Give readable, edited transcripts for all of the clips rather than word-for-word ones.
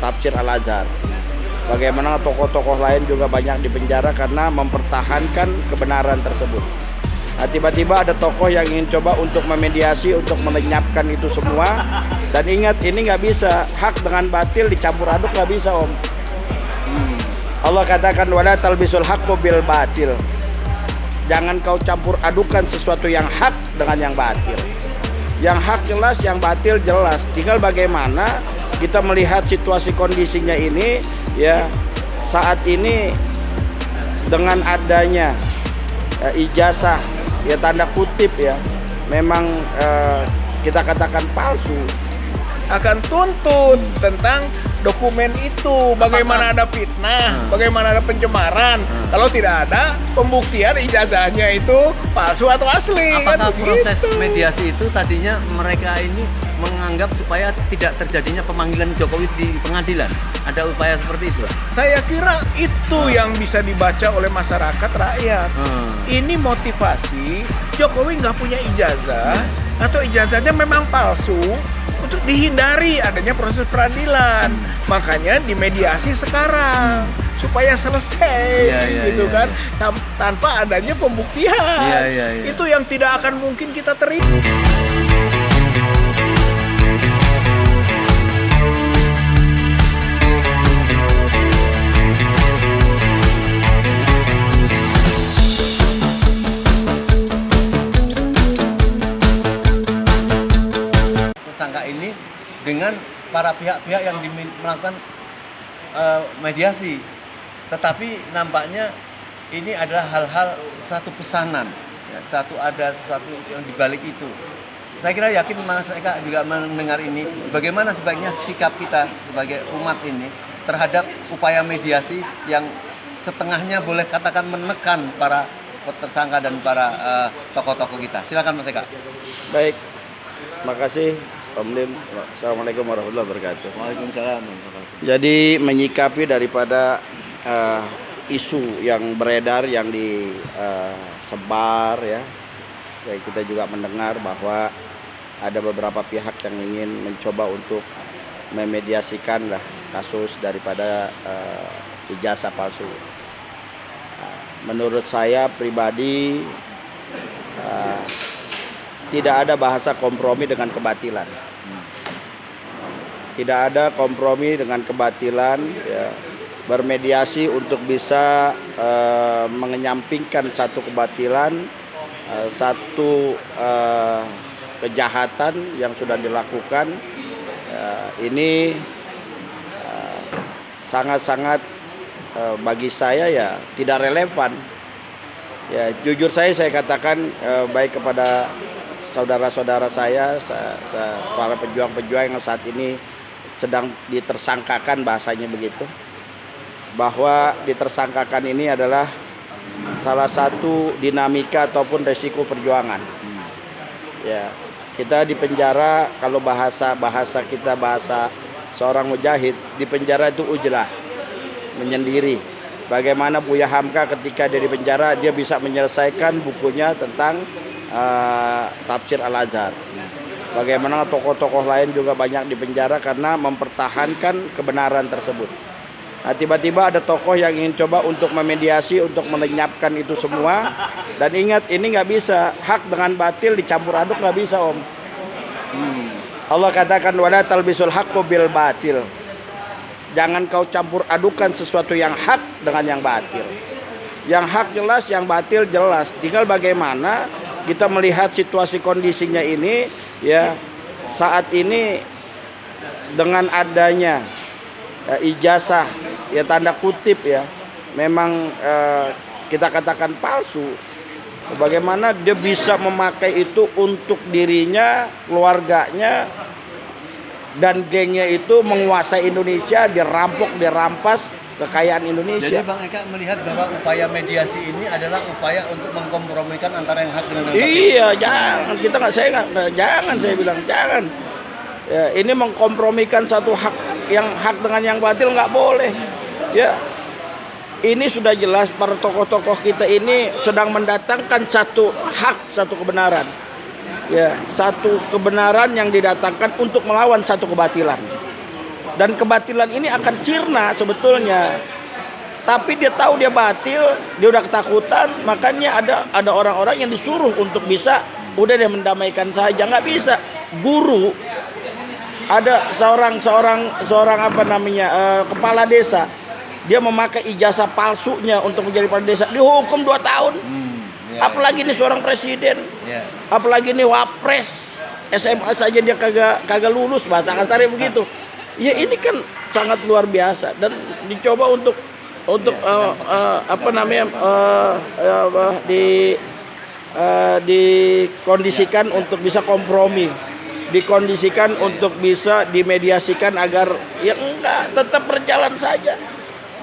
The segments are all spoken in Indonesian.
tafsir Al-Azhar. Bagaimana tokoh-tokoh lain juga banyak dipenjara karena mempertahankan kebenaran tersebut. Nah, tiba-tiba ada tokoh yang ingin coba untuk memediasi, untuk melenyapkan itu semua. Dan ingat, ini nggak bisa, hak dengan batil dicampur aduk nggak bisa, Om. Allah katakan wala talbisul haqqo bil batil. Jangan kau campur adukan sesuatu yang hak dengan yang batil. Yang hak jelas, yang batil jelas. Tinggal bagaimana kita melihat situasi kondisinya ini, ya saat ini dengan adanya ijazah, ya tanda kutip ya, memang kita katakan palsu. Akan tuntut tentang dokumen itu, bagaimana ada fitnah, bagaimana ada pencemaran. Kalau tidak ada pembuktian ijazahnya itu palsu atau asli. Apakah kan proses begitu. mediasi itu tadinya mereka ini menganggap supaya tidak terjadinya pemanggilan Jokowi di pengadilan? Ada upaya seperti itu? Saya kira itu yang bisa dibaca oleh masyarakat rakyat. Ini motivasi Jokowi nggak punya ijazah atau ijazahnya memang palsu untuk dihindari adanya proses peradilan. Makanya dimediasi sekarang supaya selesai gitu kan. Tanpa adanya pembuktian. Itu yang tidak akan mungkin kita terima. Tersangka ini dengan para pihak-pihak yang melakukan mediasi, tetapi nampaknya ini adalah hal-hal satu pesanan, ya, ada sesuatu yang dibalik itu. Saya kira yakin mereka juga mendengar ini. Bagaimana sebaiknya sikap kita sebagai umat ini terhadap upaya mediasi yang setengahnya boleh katakan menekan para tersangka dan para tokoh-tokoh kita. Silakan Mas Eka. Baik, makasih Om Lim. Assalamualaikum warahmatullahi wabarakatuh. Waalaikumsalam. Jadi menyikapi daripada isu yang beredar, yang disebar ya, kita juga mendengar bahwa ada beberapa pihak yang ingin mencoba untuk memediasikan lah kasus daripada ijazah palsu. Menurut saya pribadi tidak ada bahasa kompromi dengan kebatilan. Tidak ada kompromi dengan kebatilan, ya. Bermediasi untuk bisa mengenyampingkan satu kebatilan, satu kejahatan yang sudah dilakukan. Ini sangat-sangat bagi saya ya tidak relevan. Ya jujur saya katakan baik kepada saudara-saudara saya, para pejuang-pejuang yang saat ini sedang ditersangkakan, bahasanya begitu, bahwa ditersangkakan ini adalah salah satu dinamika ataupun resiko perjuangan. Ya, kita di penjara, kalau bahasa kita, bahasa seorang mujahid, di penjara itu ujlah, menyendiri. Bagaimana Buya Hamka ketika dia di penjara, dia bisa menyelesaikan bukunya tentang tafsir Al-Azhar. Bagaimana tokoh-tokoh lain juga banyak dipenjara karena mempertahankan kebenaran tersebut. Nah, tiba-tiba ada tokoh yang ingin coba untuk memediasi, untuk melenyapkan itu semua. Dan ingat, ini nggak bisa, hak dengan batil dicampur aduk nggak bisa, Om. Allah katakan wala talbisul haqqo bil batil. Jangan kau campur adukan sesuatu yang hak dengan yang batil. Yang hak jelas, yang batil jelas. Tinggal bagaimana kita melihat situasi kondisinya ini, ya saat ini dengan adanya ijazah, ya tanda kutip ya, memang kita katakan palsu. Bagaimana dia bisa memakai itu untuk dirinya, keluarganya, dan gengnya itu menguasai Indonesia, dirampok, dirampas kekayaan Indonesia. Jadi Bang Eka melihat bahwa upaya mediasi ini adalah upaya untuk mengkompromikan antara yang hak dengan yang batil. Iya, jangan, jangan, saya bilang jangan. Ya, ini mengkompromikan satu hak, yang hak dengan yang batil nggak boleh. Ya, ini sudah jelas para tokoh-tokoh kita ini sedang mendatangkan satu hak, satu kebenaran. Ya, satu kebenaran yang didatangkan untuk melawan satu kebatilan. dan kebatilan ini akan sirna sebetulnya. Tapi dia tahu dia batil, dia udah ketakutan, makanya ada orang-orang yang disuruh untuk bisa udah deh mendamaikan saja. Nggak bisa. Guru, ada seorang apa namanya, kepala desa, dia memakai ijazah palsunya untuk menjadi kepala desa, dihukum 2 tahun. Apalagi ini seorang presiden, apalagi ini wapres, SMA saja dia kagak lulus, bahasa kasarnya begitu. Ya ini kan sangat luar biasa, dan dicoba untuk apa namanya, dikondisikan untuk bisa kompromi, dikondisikan untuk bisa dimediasikan agar ya enggak, tetap berjalan saja,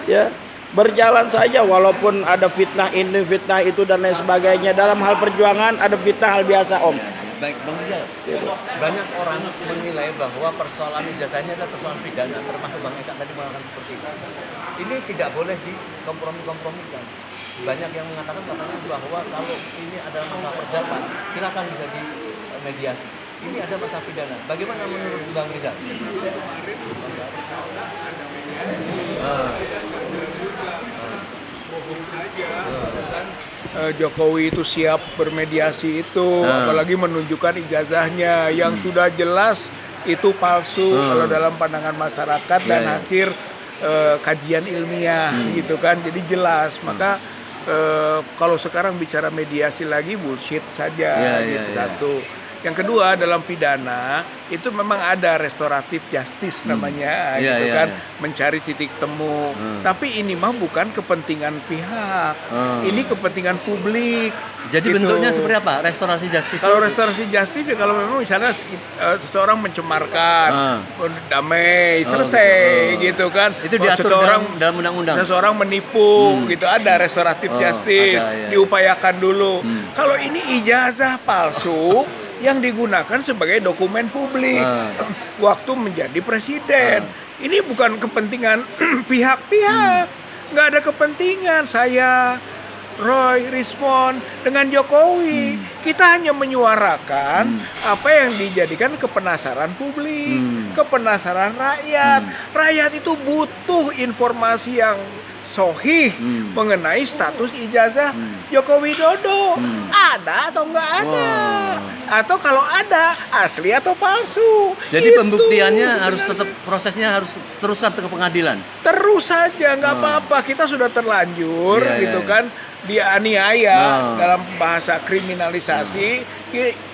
ya berjalan saja walaupun ada fitnah ini fitnah itu dan lain sebagainya. Dalam hal perjuangan ada fitnah, hal biasa, Om. Baik, Bang Rizal. Banyak orang menilai bahwa persoalan ijazah ini adalah persoalan pidana, termasuk Bang Eka tadi mengatakan seperti itu. Ini tidak boleh dikompromi-kompromikan. Banyak yang mengatakan katanya bahwa kalau ini adalah masalah perdata, silakan bisa dimediasi. Ini ada masalah pidana. Bagaimana menurut Bang Rizal? Jokowi itu siap bermediasi itu, apalagi menunjukkan ijazahnya yang sudah jelas itu palsu kalau dalam pandangan masyarakat dan hasil kajian ilmiah gitu kan, jadi jelas. Maka kalau sekarang bicara mediasi lagi bullshit saja gitu. Satu. Yang kedua, dalam pidana itu memang ada restoratif justice namanya, gitu kan, mencari titik temu. Tapi ini mah bukan kepentingan pihak, ini kepentingan publik. Jadi gitu. bentuknya seperti apa? Restorasi justice? Kalau restorasi justice ya kalau memang misalnya seseorang mencemarkan, damai, selesai, gitu kan. Itu diatur dalam undang-undang. Seseorang menipu, gitu, ada restoratif justice, diupayakan dulu. Kalau ini ijazah palsu yang digunakan sebagai dokumen publik waktu menjadi presiden. Ini bukan kepentingan pihak-pihak, nggak ada kepentingan saya, Roy, Rismon dengan Jokowi. Kita hanya menyuarakan apa yang dijadikan kepenasaran publik, kepenasaran rakyat. Rakyat itu butuh informasi yang sohih mengenai status ijazah Joko Widodo. Ada atau enggak ada? Atau kalau ada, asli atau palsu? Jadi gitu. Pembuktiannya harus tetap, prosesnya harus teruskan ke pengadilan. Terus saja, nggak apa-apa. Kita sudah terlanjur, gitu kan, dianiaya dalam bahasa kriminalisasi.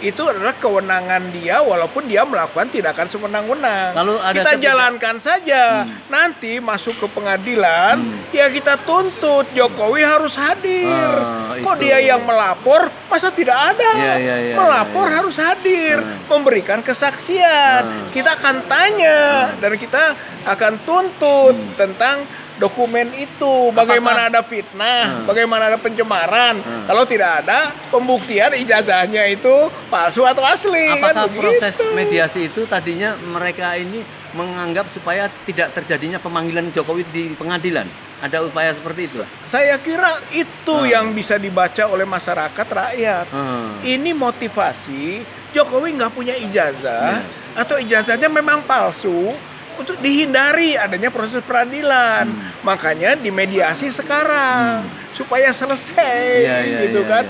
Itu adalah kewenangan dia, walaupun dia melakukan tindakan sewenang-wenang. Kita jalankan saja. Nanti masuk ke pengadilan, ya kita tuntut Jokowi harus hadir. Kok dia yang melapor, masa tidak ada? Melapor harus hadir, memberikan kesaksian. Kita akan tanya dan kita akan tuntut tentang dokumen itu, bagaimana ada fitnah, bagaimana ada pencemaran. Kalau tidak ada pembuktian ijazahnya itu palsu atau asli. Apakah kan proses begitu. mediasi itu tadinya mereka ini menganggap supaya tidak terjadinya pemanggilan Jokowi di pengadilan? Ada upaya seperti itu? Saya kira itu yang bisa dibaca oleh masyarakat rakyat. Ini motivasi Jokowi nggak punya ijazah atau ijazahnya memang palsu, untuk dihindari adanya proses peradilan. Makanya dimediasi sekarang supaya selesai, gitu kan,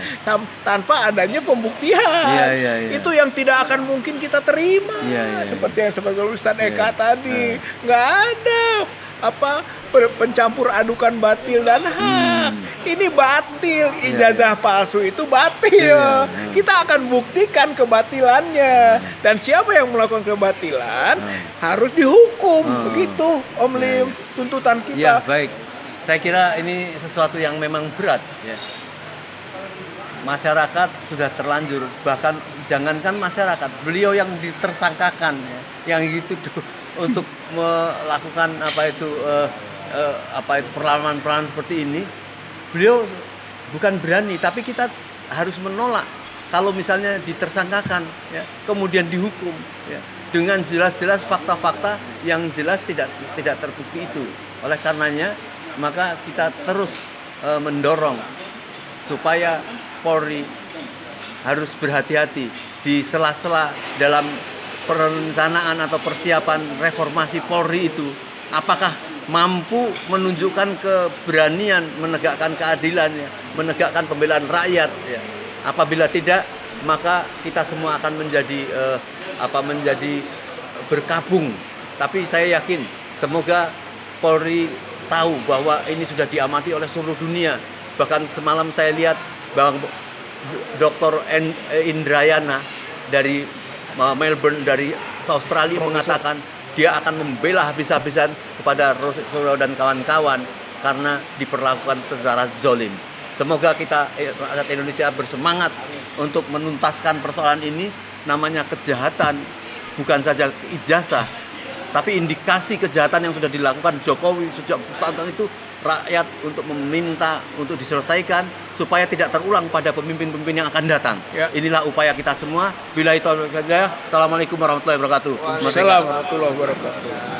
tanpa adanya pembuktian. Itu yang tidak akan mungkin kita terima. Seperti yang sebagai Ustadz Eka tadi, nggak ada pencampur adukan batil dan hak. Ini batil, ijazah palsu itu batil. Kita akan buktikan kebatilannya, dan siapa yang melakukan kebatilan harus dihukum. Begitu, Om Lim, tuntutan kita. Ya, baik. Saya kira ini sesuatu yang memang berat, ya. Masyarakat sudah terlanjur, bahkan jangankan masyarakat, beliau yang ditersangkakan, ya, yang gitu untuk melakukan perlawanan seperti ini, beliau bukan berani, tapi kita harus menolak kalau misalnya ditersangkakan, ya, kemudian dihukum, ya, dengan jelas-jelas fakta-fakta yang jelas tidak terbukti itu. Oleh karenanya, maka kita terus mendorong supaya Polri harus berhati-hati di sela-sela dalam perencanaan atau persiapan reformasi Polri itu apakah mampu menunjukkan keberanian menegakkan keadilan, ya, menegakkan pembelaan rakyat, ya. Apabila tidak, maka kita semua akan menjadi menjadi berkabung. Tapi saya yakin semoga Polri tahu bahwa ini sudah diamati oleh seluruh dunia. Bahkan semalam saya lihat Bang Dr. Indrayana dari Melbourne, dari Australia, mengatakan dia akan membela habis-habisan kepada Rosyidul dan kawan-kawan karena diperlakukan secara zolim. Semoga kita rakyat Indonesia bersemangat untuk menuntaskan persoalan ini. Namanya kejahatan bukan saja ijazah, tapi indikasi kejahatan yang sudah dilakukan Jokowi sejak tahun itu, rakyat untuk meminta untuk diselesaikan supaya tidak terulang pada pemimpin-pemimpin yang akan datang. Ya. Inilah upaya kita semua. Billahi taufiq wal hidayah. Assalamualaikum warahmatullahi wabarakatuh. Waalaikumsalam warahmatullahi wabarakatuh.